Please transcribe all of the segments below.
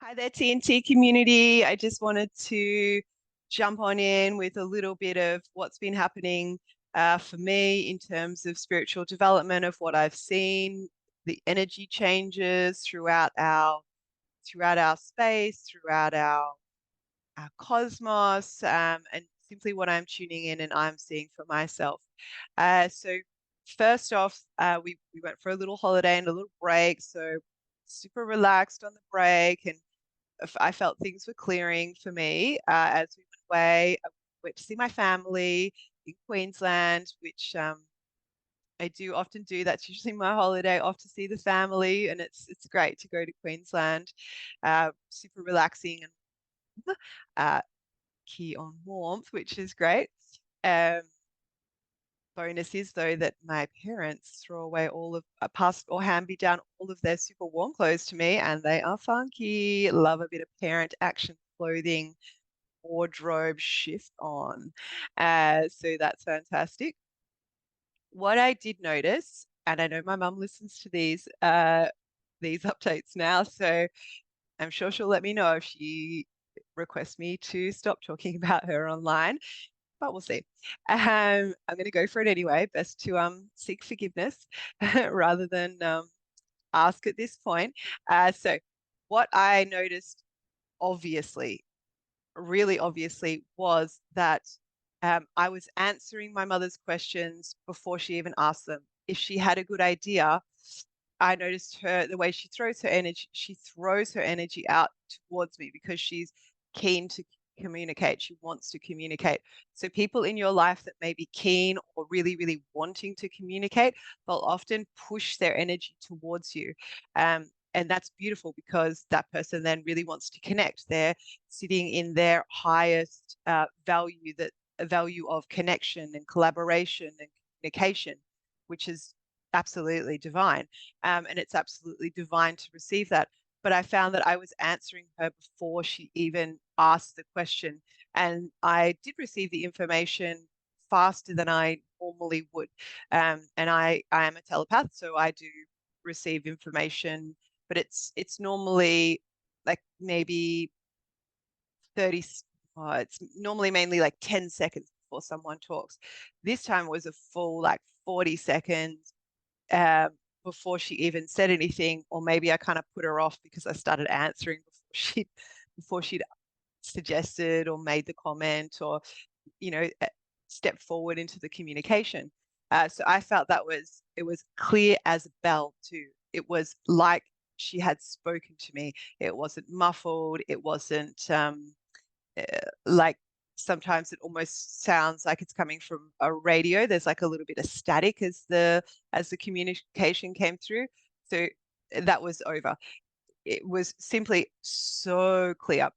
Hi there, TNT community. I just wanted to jump on in with a little bit of what's been happening for me in terms of spiritual development, of what I've seen, the energy changes throughout our space, throughout our cosmos, and simply what I'm tuning in and I'm seeing for myself. So first off, we went for a little holiday and a little break, so super relaxed on the break, and I felt things were clearing for me as we went away. I went to see my family in Queensland, which I do often do. That's usually my holiday, off to see the family, and it's great to go to Queensland. Super relaxing and key on warmth, which is great. Um, Bonus is though that my parents throw away all of pass or hand me down all of their super warm clothes to me, and they are funky. Love a bit of parent action clothing wardrobe shift on. So that's fantastic. What I did notice, and I know my mum listens to these updates now, so I'm sure she'll let me know if she requests me to stop talking about her online, but we'll see. I'm going to go for it anyway. Best to seek forgiveness rather than ask at this point. So what I noticed, obviously, really obviously, was that I was answering my mother's questions before she even asked them. If she had a good idea, I noticed the way she throws her energy out towards me because she's keen to communicate. She wants to communicate. So people in your life that may be keen or really, really wanting to communicate, they'll often push their energy towards you. And that's beautiful because that person then really wants to connect. They're sitting in their highest value, that a value of connection and collaboration and communication, which is absolutely divine. And it's absolutely divine to receive that. But I found that I was answering her before she even asked the question. And I did receive the information faster than I normally would. And I am a telepath, so I do receive information, but it's normally like maybe 30, it's normally mainly like 10 seconds before someone talks. This time was a full like 40 seconds um, before she even said anything, or maybe I kind of put her off because I started answering before she'd suggested or made the comment or stepped forward into the communication. So I felt it was clear as a bell too. It was like she had spoken to me. It wasn't muffled. It wasn't uh, like sometimes it almost sounds like it's coming from a radio. There's like a little bit of static as the communication came through. So that was over. It was simply so clear.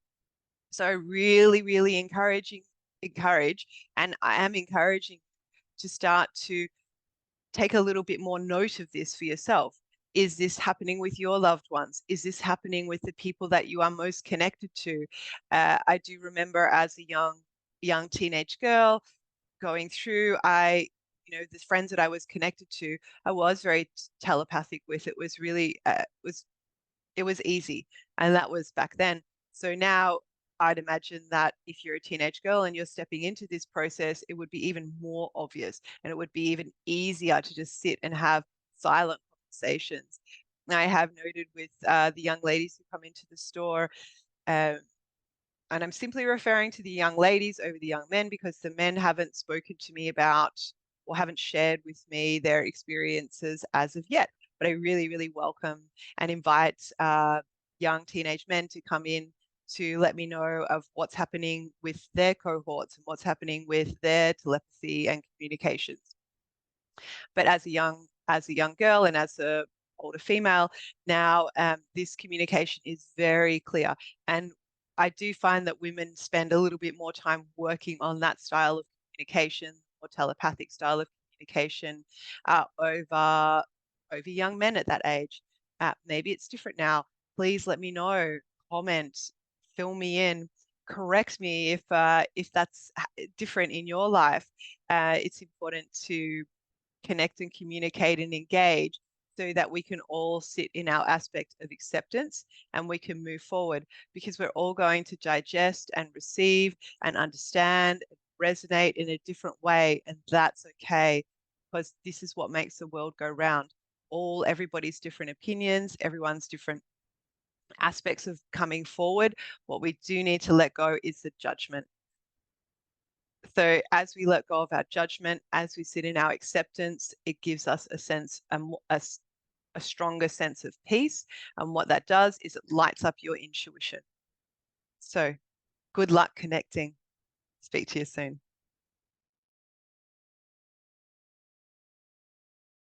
So I really, really encourage, and I am encouraging to start to take a little bit more note of this for yourself. Is this happening with your loved ones? Is this happening with the people that you are most connected to? I do remember as a young teenage girl going through, the friends that I was connected to, I was very telepathic with. It was really, it was easy. And that was back then. So now I'd imagine that if you're a teenage girl and you're stepping into this process, it would be even more obvious and it would be even easier to just sit and have silent conversations. I have noted with the young ladies who come into the store, um, and I'm simply referring to the young ladies over the young men because the men haven't spoken to me about or haven't shared with me their experiences as of yet. But I really, really welcome and invite young teenage men to come in to let me know of what's happening with their cohorts and what's happening with their telepathy and communications. But as a young girl and as a older female now, this communication is very clear. And I do find that women spend a little bit more time working on that style of communication or telepathic style of communication over young men at that age. Maybe it's different now. Please let me know, comment, fill me in, correct me if that's different in your life. It's important to connect and communicate and engage so that we can all sit in our aspect of acceptance and we can move forward, because we're all going to digest and receive and understand, and resonate in a different way. And that's okay, because this is what makes the world go round. Everybody's different opinions, everyone's different aspects of coming forward. What we do need to let go is the judgment. So as we let go of our judgment, as we sit in our acceptance, it gives us a sense, a stronger sense of peace. And what that does is it lights up your intuition. So good luck connecting. Speak to you soon.